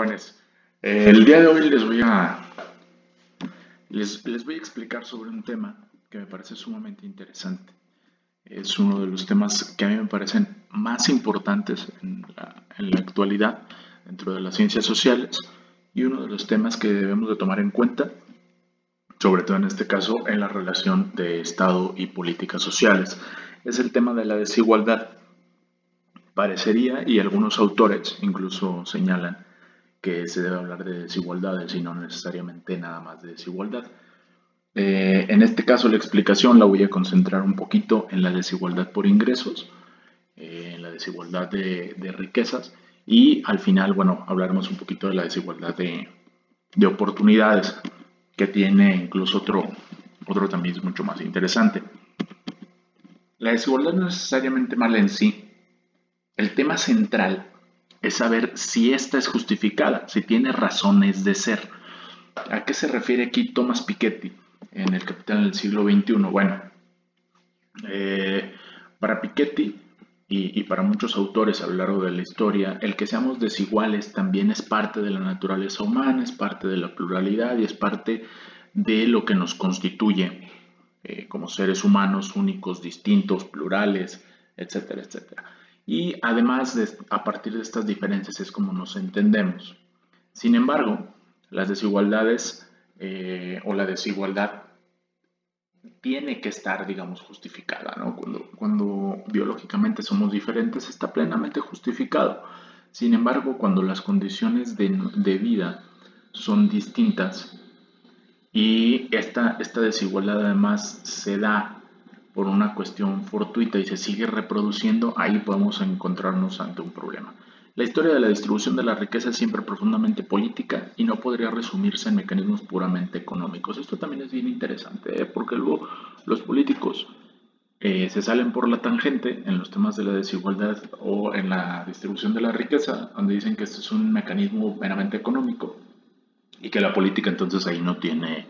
jóvenes? El día de hoy les voy a explicar sobre un tema que me parece sumamente interesante. Es uno de los temas que a mí me parecen más importantes en la actualidad dentro de las ciencias sociales y uno de los temas que debemos de tomar en cuenta, sobre todo en este caso en la relación de Estado y políticas sociales. Es el tema de la desigualdad. Parecería, y algunos autores incluso señalan, que se debe hablar de desigualdades y no necesariamente nada más de desigualdad. En este caso la explicación la voy a concentrar un poquito en la desigualdad por ingresos, en la desigualdad de riquezas y al final, bueno, hablaremos un poquito de la desigualdad de oportunidades que tiene incluso otro también es mucho más interesante. La desigualdad no es necesariamente mala en sí. El tema central es saber si esta es justificada, si tiene razones de ser. ¿A qué se refiere aquí Thomas Piketty en El Capital del siglo XXI? Bueno, para Piketty y para muchos autores a lo largo de la historia, el que seamos desiguales también es parte de la naturaleza humana, es parte de la pluralidad y es parte de lo que nos constituye como seres humanos únicos, distintos, plurales, etcétera, etcétera. Y además, a partir de estas diferencias es como nos entendemos. Sin embargo, las desigualdades o la desigualdad tiene que estar, digamos, justificada, ¿no? Cuando biológicamente somos diferentes está plenamente justificado. Sin embargo, cuando las condiciones de vida son distintas y esta desigualdad además se da por una cuestión fortuita y se sigue reproduciendo, ahí podemos encontrarnos ante un problema. La historia de la distribución de la riqueza es siempre profundamente política y no podría resumirse en mecanismos puramente económicos. Esto también es bien interesante, porque luego los políticos se salen por la tangente en los temas de la desigualdad o en la distribución de la riqueza, donde dicen que esto es un mecanismo meramente económico y que la política entonces ahí no tiene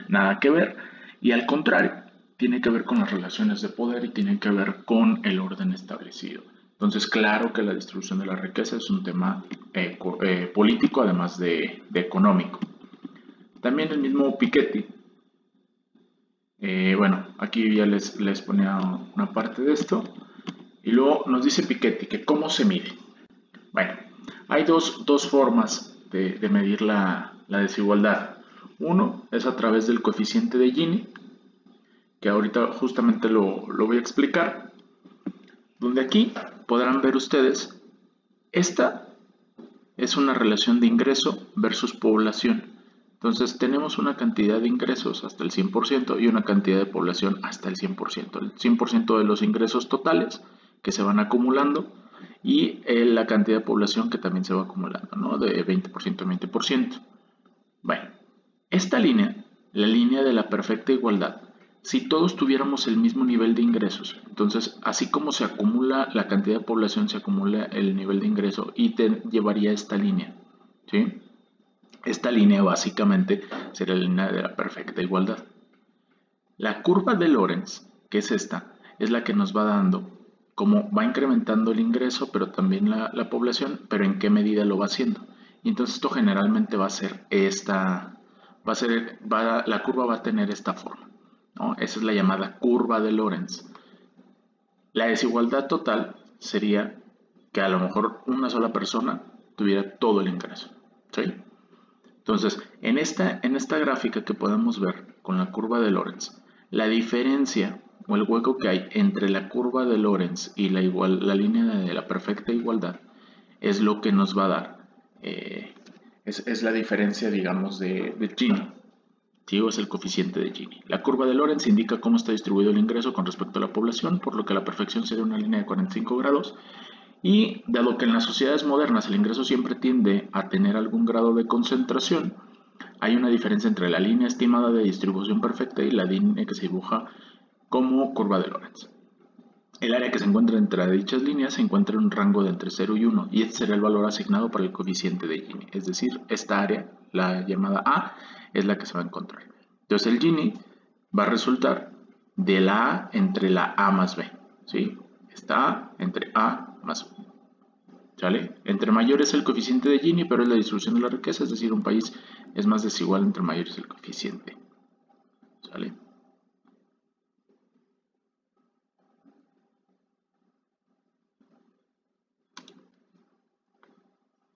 nada que ver. Y al contrario, tiene que ver con las relaciones de poder y tiene que ver con el orden establecido. Entonces, claro que la distribución de la riqueza es un tema político, además de económico. También el mismo Piketty, bueno, aquí ya les ponía una parte de esto, y luego nos dice Piketty que cómo se mide. Bueno, hay dos formas de medir la desigualdad. Uno es a través del coeficiente de Gini, que ahorita justamente lo voy a explicar, donde aquí podrán ver ustedes, esta es una relación de ingreso versus población. Entonces tenemos una cantidad de ingresos hasta el 100% y una cantidad de población hasta el 100%. El 100% de los ingresos totales que se van acumulando y la cantidad de población que también se va acumulando, ¿no? De 20% a 20%. Bueno, esta línea, la línea de la perfecta igualdad, si todos tuviéramos el mismo nivel de ingresos, entonces así como se acumula la cantidad de población, se acumula el nivel de ingreso y te llevaría esta línea, ¿sí? Esta línea básicamente sería la línea de la perfecta igualdad. La curva de Lorenz, que es esta, es la que nos va dando cómo va incrementando el ingreso, pero también la población, pero en qué medida lo va haciendo. Y entonces esto generalmente va a ser la curva va a tener esta forma, ¿no? Esa es la llamada curva de Lorenz. La desigualdad total sería que a lo mejor una sola persona tuviera todo el ingreso, ¿sí? Entonces, en esta gráfica que podemos ver con la curva de Lorenz, la diferencia o el hueco que hay entre la curva de Lorenz y la línea de la perfecta igualdad es lo que nos va a dar, es la diferencia, digamos, de Gini. ¿Sí? O es el coeficiente de Gini. La curva de Lorenz indica cómo está distribuido el ingreso con respecto a la población, por lo que la perfección sería una línea de 45 grados. Y dado que en las sociedades modernas el ingreso siempre tiende a tener algún grado de concentración, hay una diferencia entre la línea estimada de distribución perfecta y la línea que se dibuja como curva de Lorenz. El área que se encuentra entre dichas líneas se encuentra en un rango de entre 0 y 1 y este será el valor asignado para el coeficiente de Gini. Es decir, esta área, la llamada A, es la que se va a encontrar. Entonces el Gini va a resultar de la A entre la A más B, ¿sí? Esta A entre A más B, ¿Sale? Entre mayor es el coeficiente de Gini, pero es la distribución de la riqueza, es decir, un país es más desigual entre mayor es el coeficiente. ¿Sale?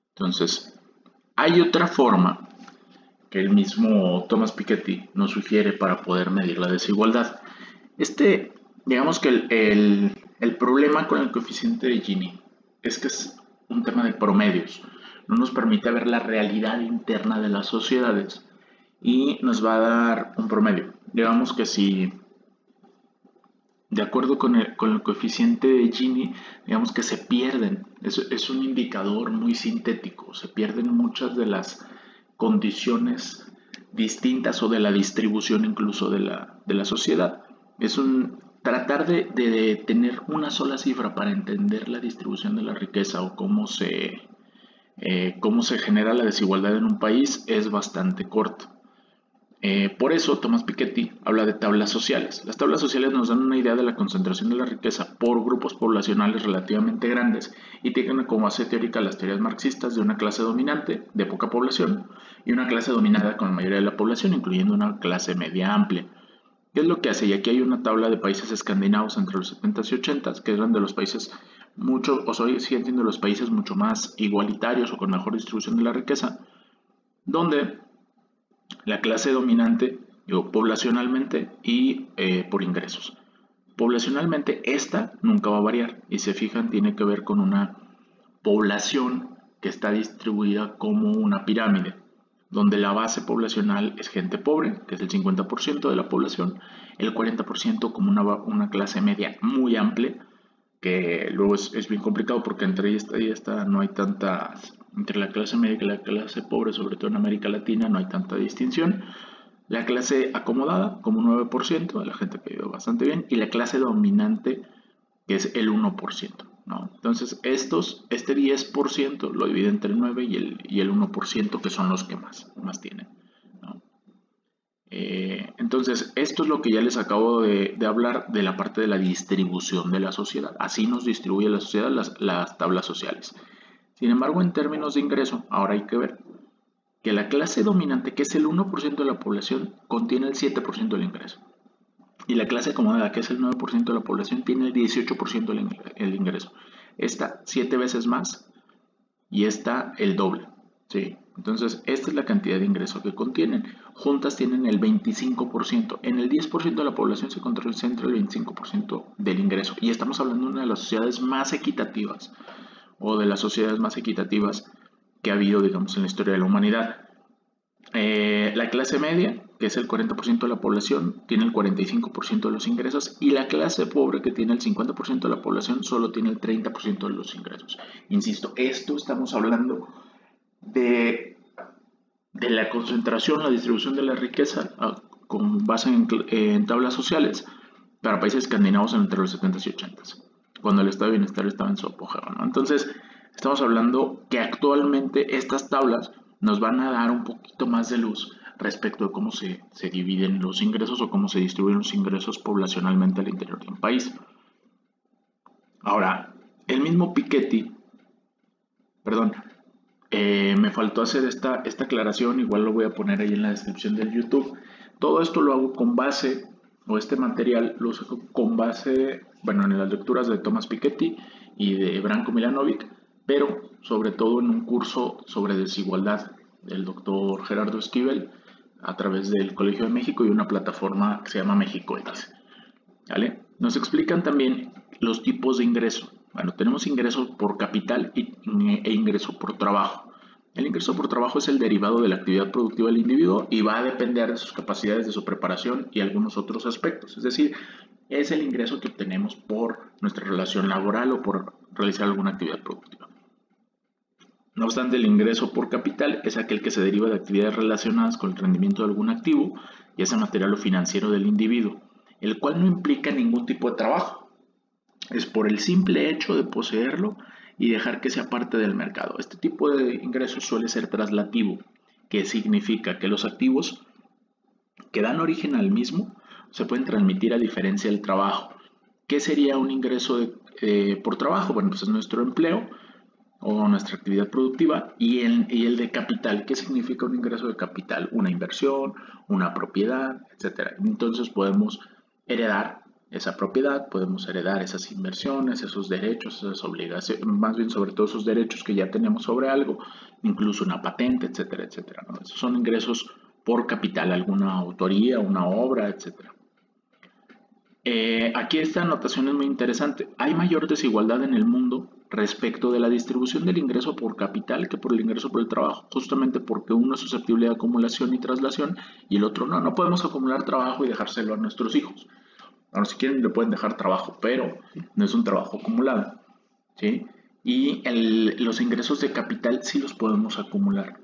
Entonces, hay otra forma que el mismo Thomas Piketty nos sugiere para poder medir la desigualdad. Digamos que el problema con el coeficiente de Gini es que es un tema de promedios. No nos permite ver la realidad interna de las sociedades y nos va a dar un promedio. Digamos que si, de acuerdo con el coeficiente de Gini, digamos que se pierden. Es un indicador muy sintético. Se pierden muchas de las condiciones distintas o de la distribución incluso de la sociedad. Es tratar de tener una sola cifra para entender la distribución de la riqueza o cómo se genera la desigualdad en un país es bastante corto. Por eso Thomas Piketty habla de tablas sociales. Las tablas sociales nos dan una idea de la concentración de la riqueza por grupos poblacionales relativamente grandes y tienen como base teórica las teorías marxistas de una clase dominante de poca población y una clase dominada con la mayoría de la población, incluyendo una clase media amplia. ¿Qué es lo que hace? Y aquí hay una tabla de países escandinavos entre los 70s y 80s, que eran de los países siguen siendo los países mucho más igualitarios o con mejor distribución de la riqueza, donde la clase dominante, poblacionalmente y por ingresos. Poblacionalmente esta nunca va a variar y se fijan tiene que ver con una población que está distribuida como una pirámide, donde la base poblacional es gente pobre, que es el 50% de la población, el 40% como una clase media muy amplia, que luego es bien complicado porque entre esta y esta no hay entre la clase media y la clase pobre, sobre todo en América Latina, no hay tanta distinción. La clase acomodada, como 9%, la gente que vive bastante bien, y la clase dominante, que es el 1%, ¿no? Entonces, este 10% lo divide entre el 9 y el 1%, que son los que más tienen, ¿no? Entonces, esto es lo que ya les acabo de hablar de la parte de la distribución de la sociedad. Así nos distribuye la sociedad las tablas sociales. Sin embargo, en términos de ingreso, ahora hay que ver que la clase dominante, que es el 1% de la población, contiene el 7% del ingreso. Y la clase acomodada, que es el 9% de la población, tiene el 18% del ingreso. Esta 7 veces más y esta el doble. ¿Sí? Entonces, esta es la cantidad de ingreso que contienen. Juntas tienen el 25%. En el 10% de la población se concentra el 25% del ingreso. Y estamos hablando de una de las sociedades más equitativas o de las sociedades más equitativas que ha habido, digamos, en la historia de la humanidad. La clase media, que es el 40% de la población, tiene el 45% de los ingresos y la clase pobre, que tiene el 50% de la población, solo tiene el 30% de los ingresos. Insisto, esto estamos hablando de la concentración, la distribución de la riqueza con base en tablas sociales para países escandinavos entre los 70s y 80s, cuando el estado de bienestar estaba en su apogeo, ¿no? Entonces, estamos hablando que actualmente estas tablas nos van a dar un poquito más de luz respecto de cómo se dividen los ingresos o cómo se distribuyen los ingresos poblacionalmente al interior de un país. Ahora, el mismo Piketty, perdón, me faltó hacer esta aclaración, igual lo voy a poner ahí en la descripción del YouTube. Todo esto lo hago con base, o este material lo saco con base, bueno, en las lecturas de Thomas Piketty y de Branko Milanovic, pero sobre todo en un curso sobre desigualdad del doctor Gerardo Esquivel a través del Colegio de México y una plataforma que se llama México X. ¿Vale? Nos explican también los tipos de ingreso. Bueno, tenemos ingreso por capital e ingreso por trabajo. El ingreso por trabajo es el derivado de la actividad productiva del individuo y va a depender de sus capacidades, de su preparación y algunos otros aspectos. Es decir, es el ingreso que obtenemos por nuestra relación laboral o por realizar alguna actividad productiva. No obstante, el ingreso por capital es aquel que se deriva de actividades relacionadas con el rendimiento de algún activo, ya sea material o financiero del individuo, el cual no implica ningún tipo de trabajo. Es por el simple hecho de poseerlo y dejar que sea parte del mercado. Este tipo de ingresos suele ser traslativo, que significa que los activos que dan origen al mismo se pueden transmitir a diferencia del trabajo. ¿Qué sería un ingreso por trabajo? Bueno, pues es nuestro empleo o nuestra actividad productiva, y el de capital. ¿Qué significa un ingreso de capital? Una inversión, una propiedad, etcétera. Entonces podemos heredar esa propiedad, podemos heredar esas inversiones, esos derechos, esas obligaciones, más bien sobre todo esos derechos que ya tenemos sobre algo, incluso una patente, etcétera, etcétera, ¿no? Esos son ingresos por capital, alguna autoría, una obra, etcétera. Aquí esta anotación es muy interesante. Hay mayor desigualdad en el mundo respecto de la distribución del ingreso por capital que por el ingreso por el trabajo, justamente porque uno es susceptible de acumulación y traslación y el otro no. No podemos acumular trabajo y dejárselo a nuestros hijos. Ahora, si quieren, le pueden dejar trabajo, pero no es un trabajo acumulado, ¿sí? Y los ingresos de capital sí los podemos acumular.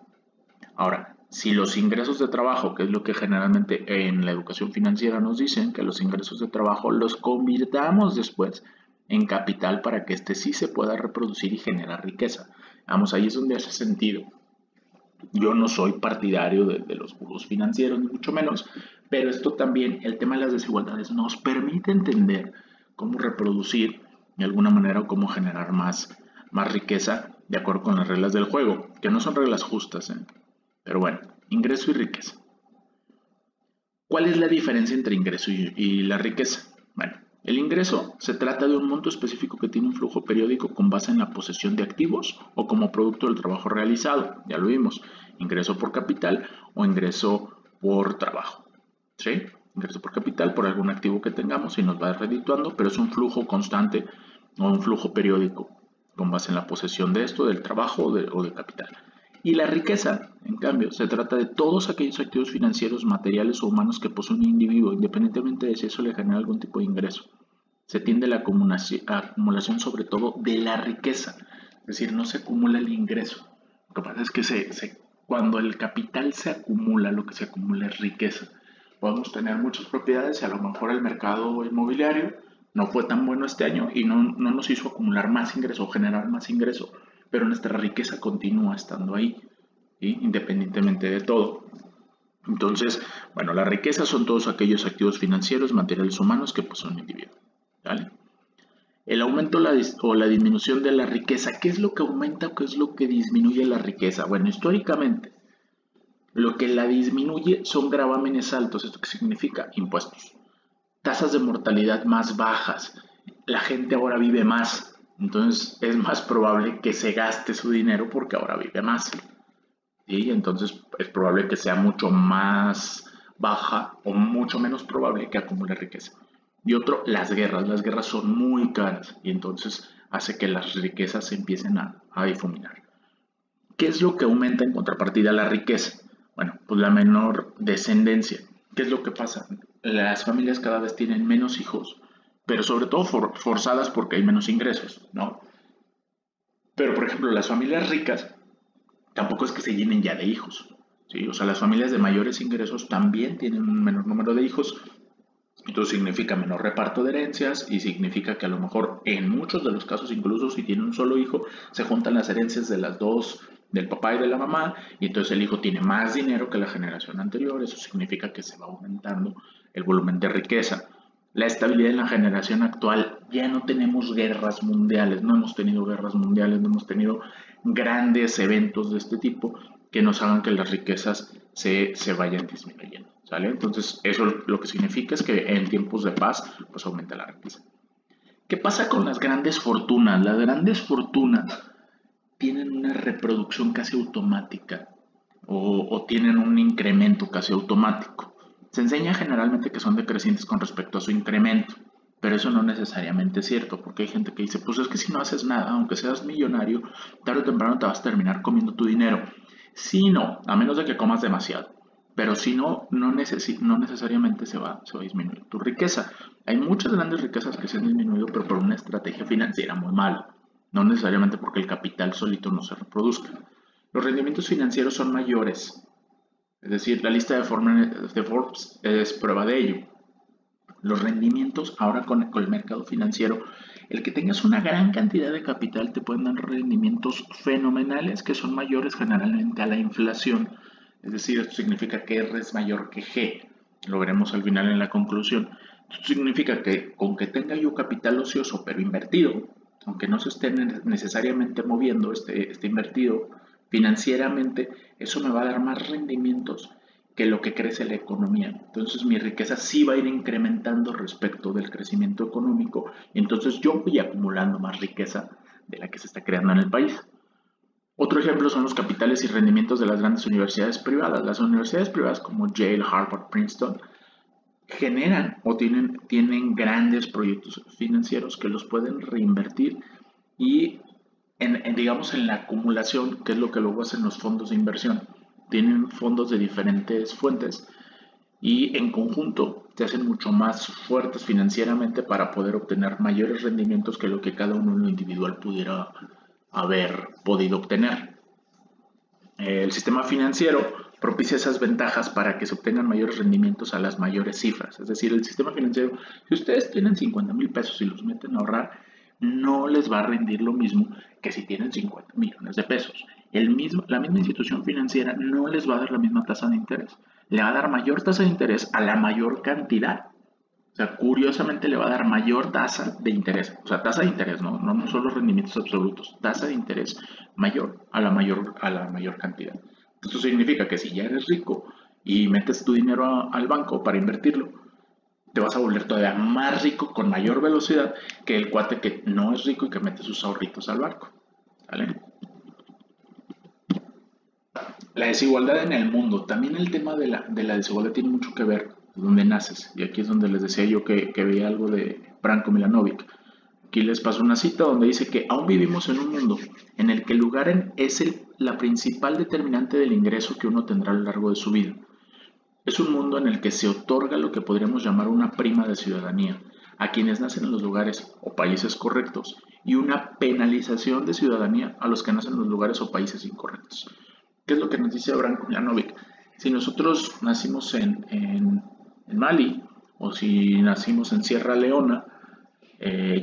Ahora, si los ingresos de trabajo, que es lo que generalmente en la educación financiera nos dicen, que los ingresos de trabajo los convirtamos después en capital para que este sí se pueda reproducir y generar riqueza. Vamos, ahí es donde hace sentido. Yo no soy partidario de los gurús financieros, ni mucho menos, pero esto también, el tema de las desigualdades, nos permite entender cómo reproducir de alguna manera o cómo generar más riqueza de acuerdo con las reglas del juego, que no son reglas justas, ¿eh? Pero bueno, ingreso y riqueza. ¿Cuál es la diferencia entre ingreso y la riqueza? Bueno, el ingreso se trata de un monto específico que tiene un flujo periódico con base en la posesión de activos o como producto del trabajo realizado. Ya lo vimos, ingreso por capital o ingreso por trabajo. ¿Sí? Ingreso por capital por algún activo que tengamos y nos va redituando, pero es un flujo constante o un flujo periódico con base en la posesión de esto, del trabajo o de capital. Y la riqueza, en cambio, se trata de todos aquellos activos financieros, materiales o humanos que posee un individuo, independientemente de si eso le genera algún tipo de ingreso. Se tiende a la acumulación sobre todo de la riqueza, es decir, no se acumula el ingreso. Lo que pasa es que cuando el capital se acumula, lo que se acumula es riqueza. Podemos tener muchas propiedades y a lo mejor el mercado inmobiliario no fue tan bueno este año y no nos hizo acumular más ingreso o generar más ingreso, pero nuestra riqueza continúa estando ahí, ¿sí? Independientemente de todo. Entonces, bueno, la riqueza son todos aquellos activos financieros, materiales humanos que posee un individuo, ¿vale? El aumento o la disminución de la riqueza. ¿Qué es lo que aumenta o qué es lo que disminuye la riqueza? Bueno, históricamente, lo que la disminuye son gravámenes altos. ¿Esto qué significa? Impuestos. Tasas de mortalidad más bajas. La gente ahora vive más. Entonces es más probable que se gaste su dinero porque ahora vive más. ¿Sí? Entonces es probable que sea mucho más baja o mucho menos probable que acumule riqueza. Y otro, las guerras. Las guerras son muy caras y entonces hace que las riquezas se empiecen a difuminar. ¿Qué es lo que aumenta en contrapartida la riqueza? Bueno, pues la menor descendencia. ¿Qué es lo que pasa? Las familias cada vez tienen menos hijos, pero sobre todo forzadas porque hay menos ingresos, ¿no? Pero, por ejemplo, las familias ricas tampoco es que se llenen ya de hijos, ¿sí? O sea, las familias de mayores ingresos también tienen un menor número de hijos. Esto significa menor reparto de herencias y significa que a lo mejor en muchos de los casos, incluso si tiene un solo hijo, se juntan las herencias de las dos, del papá y de la mamá, y entonces el hijo tiene más dinero que la generación anterior. Eso significa que se va aumentando el volumen de riqueza. La estabilidad en la generación actual, ya no tenemos guerras mundiales, no hemos tenido guerras mundiales, no hemos tenido grandes eventos de este tipo que nos hagan que las riquezas se vayan disminuyendo, ¿sale? Entonces eso lo que significa es que en tiempos de paz pues aumenta la riqueza. ¿Qué pasa con las grandes fortunas? Las grandes fortunas tienen una reproducción casi automática o tienen un incremento casi automático. Se enseña generalmente que son decrecientes con respecto a su incremento, pero eso no necesariamente es cierto, porque hay gente que dice, pues es que si no haces nada, aunque seas millonario, tarde o temprano te vas a terminar comiendo tu dinero. Sí, no, a menos de que comas demasiado, pero si no, no necesariamente se va a disminuir tu riqueza. Hay muchas grandes riquezas que se han disminuido, pero por una estrategia financiera muy mala, no necesariamente porque el capital solito no se reproduzca. Los rendimientos financieros son mayores, es decir, la lista de Forbes es prueba de ello. Los rendimientos ahora con el mercado financiero, el que tengas una gran cantidad de capital te pueden dar rendimientos fenomenales que son mayores generalmente a la inflación. Es decir, esto significa que R es mayor que G. Lo veremos al final en la conclusión. Esto significa que con que tenga yo capital ocioso pero invertido, aunque no se esté necesariamente moviendo este invertido financieramente, eso me va a dar más rendimientos que lo que crece la economía. Entonces mi riqueza sí va a ir incrementando respecto del crecimiento económico y entonces yo voy acumulando más riqueza de la que se está creando en el país. Otro ejemplo son los capitales y rendimientos de las grandes universidades privadas. Las universidades privadas como Yale, Harvard, Princeton generan o tienen grandes proyectos financieros que los pueden reinvertir y digamos en la acumulación, que es lo que luego hacen los fondos de inversión. Tienen fondos de diferentes fuentes y en conjunto se hacen mucho más fuertes financieramente para poder obtener mayores rendimientos que lo que cada uno en lo individual pudiera haber podido obtener. El sistema financiero propicia esas ventajas para que se obtengan mayores rendimientos a las mayores cifras. Es decir, el sistema financiero, si ustedes tienen 50,000 pesos y los meten a ahorrar, no les va a rendir lo mismo que si tienen 50 millones de pesos. La misma institución financiera no les va a dar la misma tasa de interés. Le va a dar mayor tasa de interés a la mayor cantidad. O sea, curiosamente le va a dar mayor tasa de interés. O sea, tasa de interés, no solo rendimientos absolutos. Tasa de interés mayor a la mayor cantidad. Esto significa que si ya eres rico y metes tu dinero al banco para invertirlo, te vas a volver todavía más rico con mayor velocidad que el cuate que no es rico y que mete sus ahorritos al banco. ¿Vale? La desigualdad en el mundo. También el tema de la desigualdad tiene mucho que ver de dónde naces. Y aquí es donde les decía yo que veía algo de Branko Milanovic. Aquí les paso una cita donde dice que aún vivimos en un mundo en el que el lugar es la principal determinante del ingreso que uno tendrá a lo largo de su vida. Es un mundo en el que se otorga lo que podríamos llamar una prima de ciudadanía a quienes nacen en los lugares o países correctos y una penalización de ciudadanía a los que nacen en los lugares o países incorrectos. ¿Qué es lo que nos dice Branko Milanovic? Si nosotros nacimos en Mali o si nacimos en Sierra Leona,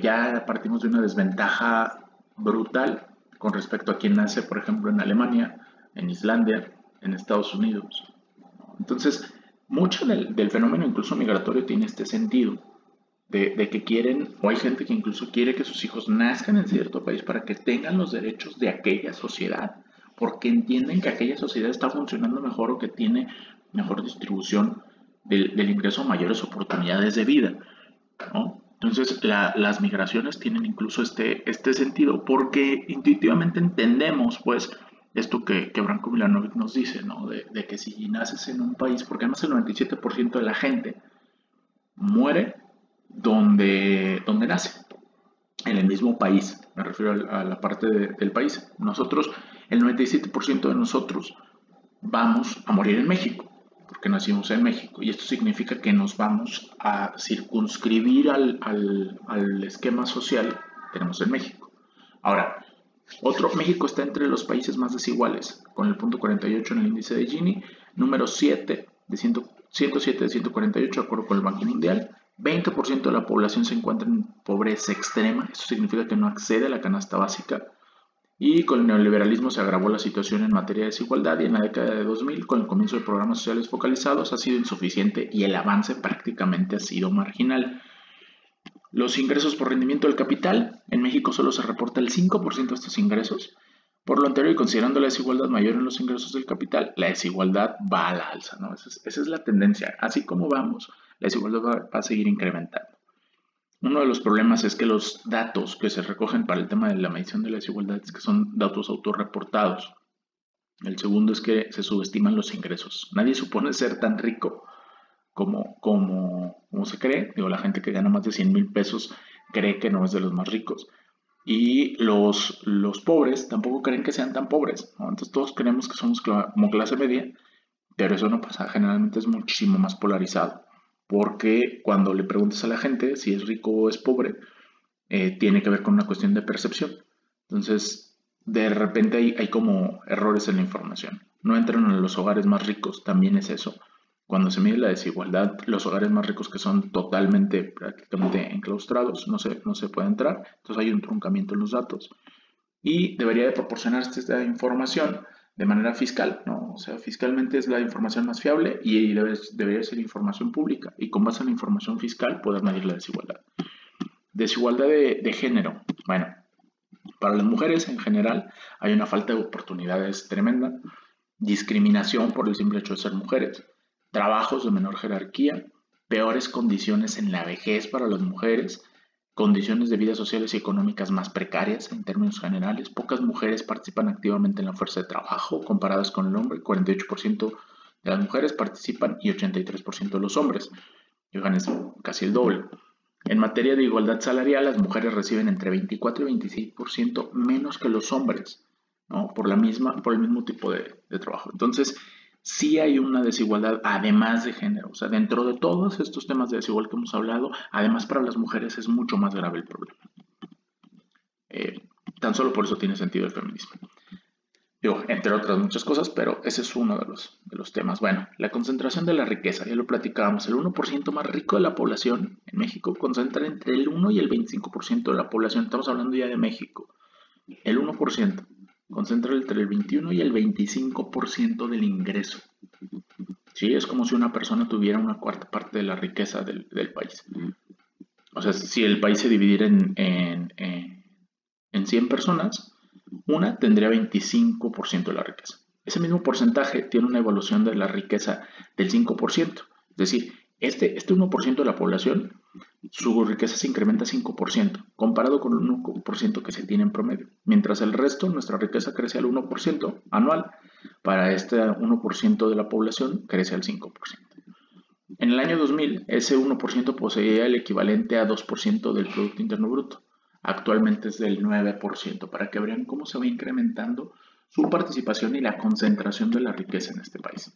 ya partimos de una desventaja brutal con respecto a quien nace, por ejemplo, en Alemania, en Islandia, en Estados Unidos. Entonces, mucho del fenómeno incluso migratorio tiene este sentido de que quieren, o hay gente que incluso quiere que sus hijos nazcan en cierto país para que tengan los derechos de aquella sociedad, porque entienden que aquella sociedad está funcionando mejor o que tiene mejor distribución del ingreso, mayores oportunidades de vida, ¿no? Entonces, las migraciones tienen incluso este sentido, porque intuitivamente entendemos, pues, esto que Branko Milanovic nos dice, ¿no? De que si naces en un país, porque además el 97% de la gente muere donde nace, en el mismo país, me refiero a la parte del país. Nosotros, el 97% de nosotros vamos a morir en México, porque nacimos en México, y esto significa que nos vamos a circunscribir al esquema social que tenemos en México. Ahora, México está entre los países más desiguales, con el punto 48 en el índice de Gini, número 7 de 107 de 148, de acuerdo con el Banco Mundial. 20% de la población se encuentra en pobreza extrema, eso significa que no accede a la canasta básica. Y con el neoliberalismo se agravó la situación en materia de desigualdad y en la década de 2000, con el comienzo de programas sociales focalizados, ha sido insuficiente y el avance prácticamente ha sido marginal. Los ingresos por rendimiento del capital, en México solo se reporta el 5% de estos ingresos. Por lo anterior y considerando la desigualdad mayor en los ingresos del capital, la desigualdad va a la alza, ¿no? Esa es la tendencia. Así como vamos, la desigualdad va a seguir incrementando. Uno de los problemas es que los datos que se recogen para el tema de la medición de la desigualdad es que son datos autorreportados. El segundo es que se subestiman los ingresos. Nadie supone ser tan rico como se cree. Digo, la gente que gana más de 100,000 pesos cree que no es de los más ricos. Y los pobres tampoco creen que sean tan pobres, ¿no? Entonces todos creemos que somos como clase media, pero eso no pasa. Generalmente es muchísimo más polarizado. Porque cuando le preguntas a la gente si es rico o es pobre, tiene que ver con una cuestión de percepción. Entonces, de repente hay como errores en la información. No entran en los hogares más ricos, también es eso. Cuando se mide la desigualdad, los hogares más ricos que son prácticamente enclaustrados, no se puede entrar. Entonces hay un truncamiento en los datos. Y debería de proporcionarse esta información de manera fiscal, ¿no? O sea, fiscalmente es la información más fiable y debería ser información pública. Y con base en la información fiscal poder medir la desigualdad. Desigualdad de género. Bueno, Para las mujeres en general hay una falta de oportunidades tremenda, discriminación por el simple hecho de ser mujeres, trabajos de menor jerarquía, peores condiciones en la vejez para las mujeres, condiciones de vida sociales y económicas más precarias en términos generales. Pocas mujeres participan activamente en la fuerza de trabajo comparadas con el hombre. 48% de las mujeres participan y 83% de los hombres. Es casi el doble. En materia de igualdad salarial, las mujeres reciben entre 24 y 26% menos que los hombres, ¿no? Por el mismo tipo de trabajo. Entonces, sí hay una desigualdad, además de género. O sea, dentro de todos estos temas de desigualdad que hemos hablado, además para las mujeres es mucho más grave el problema. Tan solo por eso tiene sentido el feminismo. Digo, entre otras muchas cosas, pero ese es uno de los temas. Bueno, la concentración de la riqueza, ya lo platicábamos, el 1% más rico de la población en México concentra entre el 1 y el 25% de la población, estamos hablando ya de México. El 1% concentra entre el 21 y el 25% del ingreso. Sí, es como si una persona tuviera una cuarta parte de la riqueza del país. O sea, si el país se dividiera en 100 personas, una tendría 25% de la riqueza. Ese mismo porcentaje tiene una evolución de la riqueza del 5%. Es decir, este 1% de la población, su riqueza se incrementa 5%, comparado con el 1% que se tiene en promedio. Mientras el resto, nuestra riqueza crece al 1% anual, para este 1% de la población crece al 5%. En el año 2000, ese 1% poseía el equivalente a 2% del Producto Interno Bruto. Actualmente es del 9%, para que vean cómo se va incrementando su participación y la concentración de la riqueza en este país.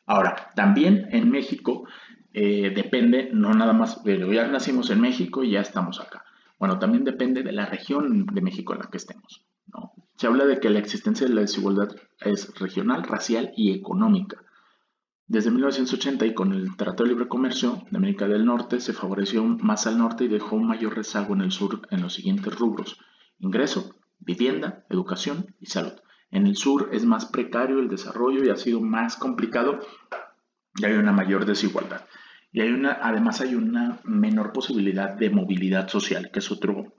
Ahora, también en México depende, no nada más de ya nacimos en México y ya estamos acá. Bueno, también depende de la región de México en la que estemos, ¿no? Se habla de que la existencia de la desigualdad es regional, racial y económica. Desde 1980 y con el Tratado de Libre Comercio de América del Norte se favoreció más al norte y dejó un mayor rezago en el sur en los siguientes rubros: ingreso, vivienda, educación y salud. En el sur es más precario el desarrollo y ha sido más complicado y hay una mayor desigualdad. Y además hay una menor posibilidad de movilidad social, que es otro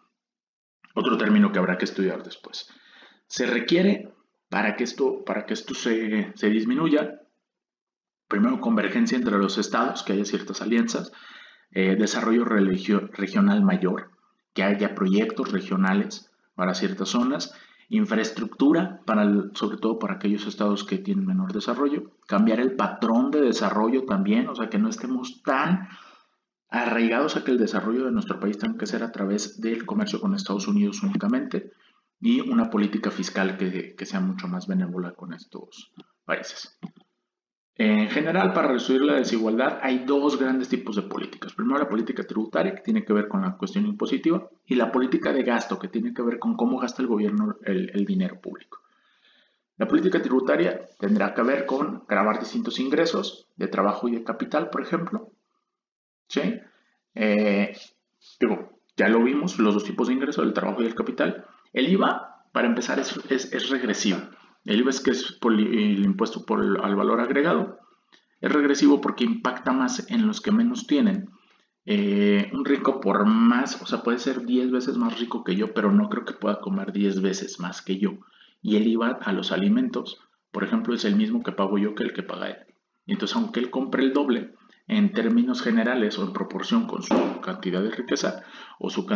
término que habrá que estudiar después. Se requiere para que esto se disminuya, primero, convergencia entre los estados, que haya ciertas alianzas, desarrollo regional mayor, que haya proyectos regionales para ciertas zonas, infraestructura, sobre todo para aquellos estados que tienen menor desarrollo, cambiar el patrón de desarrollo también, o sea, que no estemos tan arraigados a que el desarrollo de nuestro país tenga que ser a través del comercio con Estados Unidos únicamente, y una política fiscal que sea mucho más benévola con estos países. En general, para reducir la desigualdad hay dos grandes tipos de políticas. Primero, la política tributaria, que tiene que ver con la cuestión impositiva, y la política de gasto, que tiene que ver con cómo gasta el gobierno el dinero público. La política tributaria tendrá que ver con gravar distintos ingresos de trabajo y de capital, por ejemplo. ¿Sí? Ya lo vimos, los dos tipos de ingresos, el trabajo y el capital. El IVA, para empezar, es regresivo. El IVA que es el impuesto al valor agregado. Es regresivo porque impacta más en los que menos tienen. Un rico por más, o sea, puede ser 10 veces más rico que yo, pero no creo que pueda comer 10 veces más que yo. Y el IVA a los alimentos, por ejemplo, es el mismo que pago yo que el que paga él. Y entonces, aunque él compre el doble, en términos generales o en proporción con su cantidad de riqueza o sus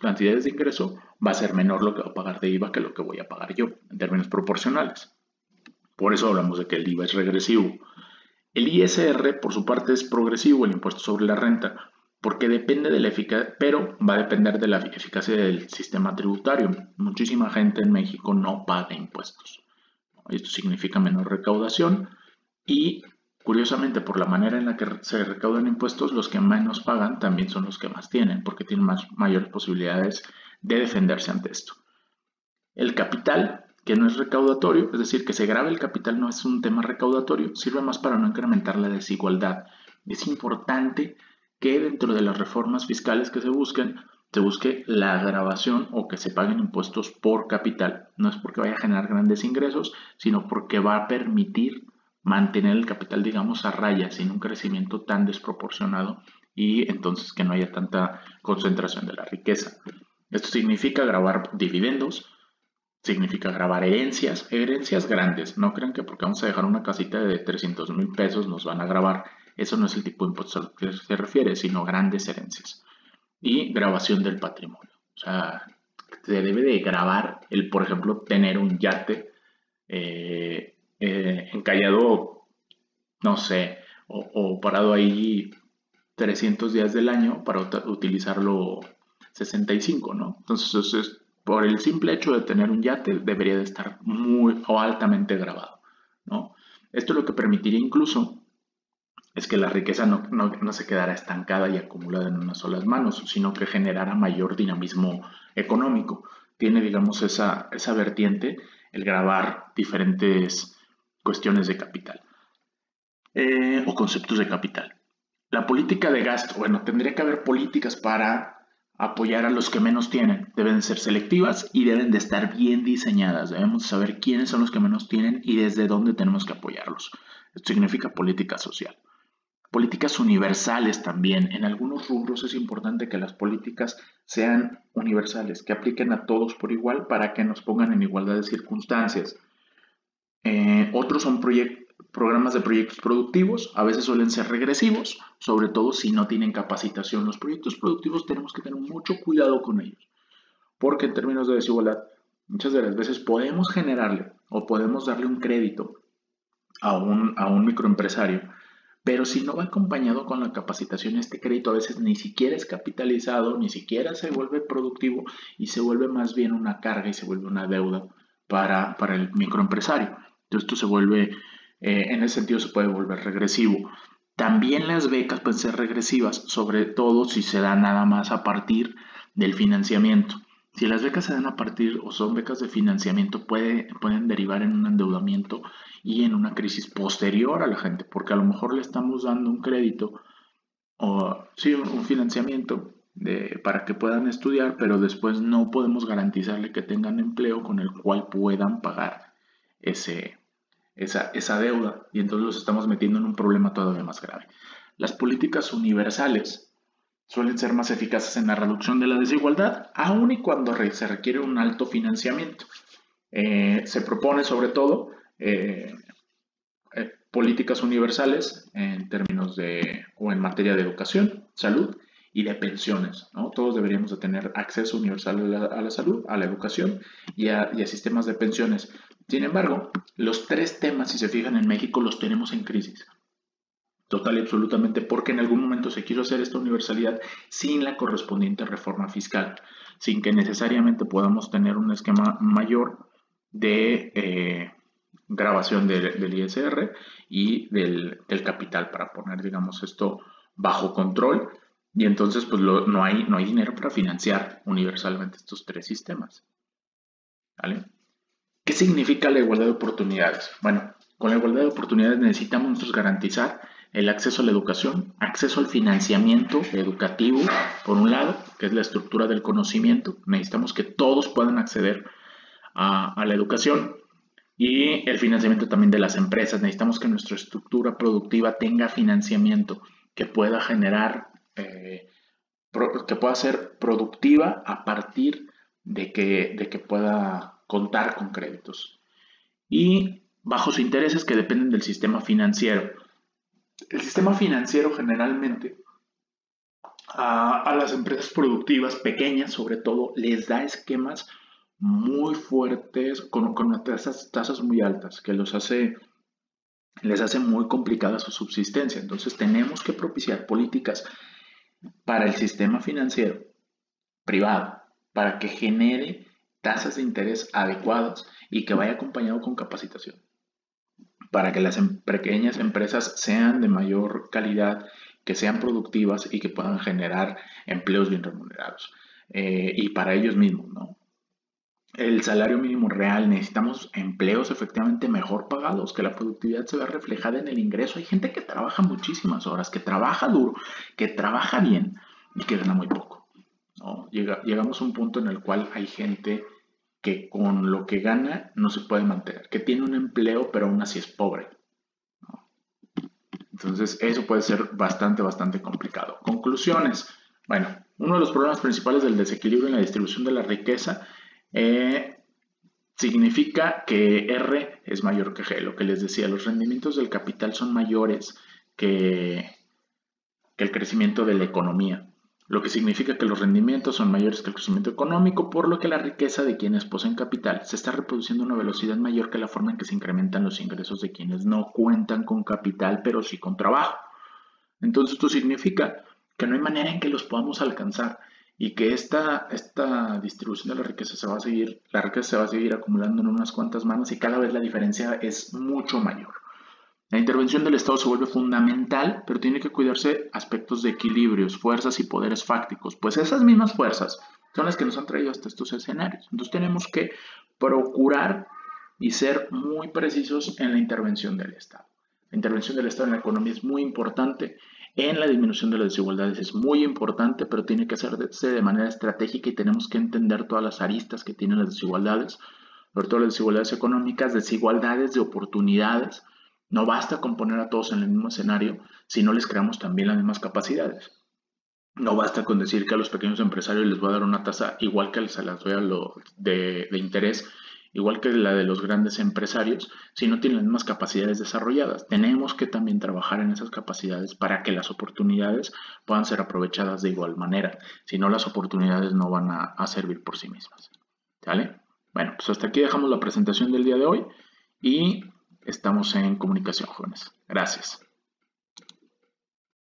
cantidades de ingreso, va a ser menor lo que va a pagar de IVA que lo que voy a pagar yo, en términos proporcionales. Por eso hablamos de que el IVA es regresivo. El ISR, por su parte, es progresivo, el impuesto sobre la renta, porque depende de la eficacia, pero va a depender de la eficacia del sistema tributario. Muchísima gente en México no paga impuestos. Esto significa menor recaudación y, curiosamente, por la manera en la que se recaudan impuestos, los que menos pagan también son los que más tienen, porque tienen mayores posibilidades de defenderse ante esto. El capital, que no es recaudatorio, es decir, que se grave el capital, no es un tema recaudatorio, sirve más para no incrementar la desigualdad. Es importante que dentro de las reformas fiscales que se busque la grabación o que se paguen impuestos por capital. No es porque vaya a generar grandes ingresos, sino porque va a permitir mantener el capital, digamos, a raya, sin un crecimiento tan desproporcionado y entonces que no haya tanta concentración de la riqueza. Esto significa grabar dividendos, significa grabar herencias, herencias grandes. No crean que porque vamos a dejar una casita de 300,000 pesos nos van a grabar. Eso no es el tipo de impuesto al que se refiere, sino grandes herencias. Y grabación del patrimonio. O sea, se debe de grabar el, por ejemplo, tener un yate encallado, no sé, o parado ahí 300 días del año para utilizarlo 65, ¿no? Entonces, por el simple hecho de tener un yate, debería de estar muy o altamente grabado, ¿no? Esto lo que permitiría incluso es que la riqueza no se quedara estancada y acumulada en unas solas manos, sino que generara mayor dinamismo económico. Tiene, digamos, esa vertiente, el grabar diferentes cuestiones de capital o conceptos de capital. La política de gasto, bueno, tendría que haber políticas para apoyar a los que menos tienen. Deben ser selectivas y deben de estar bien diseñadas. Debemos saber quiénes son los que menos tienen y desde dónde tenemos que apoyarlos. Esto significa política social. Políticas universales también. En algunos rubros es importante que las políticas sean universales, que apliquen a todos por igual para que nos pongan en igualdad de circunstancias. Otros son programas de proyectos productivos, a veces suelen ser regresivos, sobre todo si no tienen capacitación. Los proyectos productivos tenemos que tener mucho cuidado con ellos, porque en términos de desigualdad, muchas de las veces podemos generarle o podemos darle un crédito a un microempresario, pero si no va acompañado con la capacitación, este crédito a veces ni siquiera es capitalizado, ni siquiera se vuelve productivo y se vuelve más bien una carga y se vuelve una deuda para el microempresario. Entonces esto se vuelve, en ese sentido se puede volver regresivo. También las becas pueden ser regresivas, sobre todo si se dan nada más a partir del financiamiento. Si las becas se dan a partir o son becas de financiamiento, pueden derivar en un endeudamiento y en una crisis posterior a la gente, porque a lo mejor le estamos dando un crédito o sí, un financiamiento para que puedan estudiar, pero después no podemos garantizarle que tengan empleo con el cual puedan pagar esa deuda y entonces los estamos metiendo en un problema todavía más grave. Las políticas universales suelen ser más eficaces en la reducción de la desigualdad, aun y cuando se requiere un alto financiamiento. Se propone sobre todo políticas universales en términos o en materia de educación, salud y de pensiones, ¿no? Todos deberíamos de tener acceso universal a la salud, a la educación y a sistemas de pensiones. Sin embargo, los tres temas, si se fijan en México, los tenemos en crisis. Total y absolutamente, porque en algún momento se quiso hacer esta universalidad sin la correspondiente reforma fiscal, sin que necesariamente podamos tener un esquema mayor de grabación del ISR y del capital para poner, digamos, esto bajo control. Y entonces, pues no hay dinero para financiar universalmente estos tres sistemas. ¿Vale? ¿Qué significa la igualdad de oportunidades? Bueno, con la igualdad de oportunidades necesitamos nosotros garantizar el acceso a la educación, acceso al financiamiento educativo, por un lado, que es la estructura del conocimiento. Necesitamos que todos puedan acceder a la educación y el financiamiento también de las empresas. Necesitamos que nuestra estructura productiva tenga financiamiento que pueda generar, que pueda ser productiva a partir de que pueda contar con créditos. Y bajos intereses que dependen del sistema financiero. El sistema financiero generalmente a las empresas productivas pequeñas, sobre todo, les da esquemas muy fuertes con tasas muy altas que les hace muy complicada su subsistencia. Entonces tenemos que propiciar políticas para el sistema financiero privado para que genere tasas de interés adecuadas y que vaya acompañado con capacitación para que las pequeñas empresas sean de mayor calidad, que sean productivas y que puedan generar empleos bien remunerados. Y para ellos mismos, ¿no? El salario mínimo real, necesitamos empleos efectivamente mejor pagados, que la productividad se vea reflejada en el ingreso. Hay gente que trabaja muchísimas horas, que trabaja duro, que trabaja bien y que gana muy poco, ¿no? Llegamos a un punto en el cual hay gente que con lo que gana no se puede mantener, que tiene un empleo pero aún así es pobre, ¿no? Entonces eso puede ser bastante complicado. Conclusiones. Bueno, uno de los problemas principales del desequilibrio en la distribución de la riqueza significa que R es mayor que G. Lo que les decía, los rendimientos del capital son mayores que, que el crecimiento de la economía, lo que significa que los rendimientos son mayores que el crecimiento económico, por lo que la riqueza de quienes poseen capital se está reproduciendo a una velocidad mayor que la forma en que se incrementan los ingresos de quienes no cuentan con capital, pero sí con trabajo. Entonces esto significa que no hay manera en que los podamos alcanzar y que esta distribución de la riqueza se va a seguir acumulando en unas cuantas manos y cada vez la diferencia es mucho mayor. La intervención del Estado se vuelve fundamental, pero tiene que cuidarse aspectos de equilibrios, fuerzas y poderes fácticos, pues esas mismas fuerzas son las que nos han traído hasta estos escenarios. Entonces tenemos que procurar y ser muy precisos en la intervención del Estado. La intervención del Estado en la economía es muy importante, en la disminución de las desigualdades es muy importante, pero tiene que hacerse de manera estratégica y tenemos que entender todas las aristas que tienen las desigualdades, sobre todo las desigualdades económicas, desigualdades de oportunidades. No basta con poner a todos en el mismo escenario si no les creamos también las mismas capacidades. No basta con decir que a los pequeños empresarios les voy a dar una tasa igual que se las doy a de interés, igual que la de los grandes empresarios, si no tienen las mismas capacidades desarrolladas. Tenemos que también trabajar en esas capacidades para que las oportunidades puedan ser aprovechadas de igual manera. Si no, las oportunidades no van a servir por sí mismas. ¿Sale? Bueno, pues hasta aquí dejamos la presentación del día de hoy y estamos en comunicación, jóvenes. Gracias.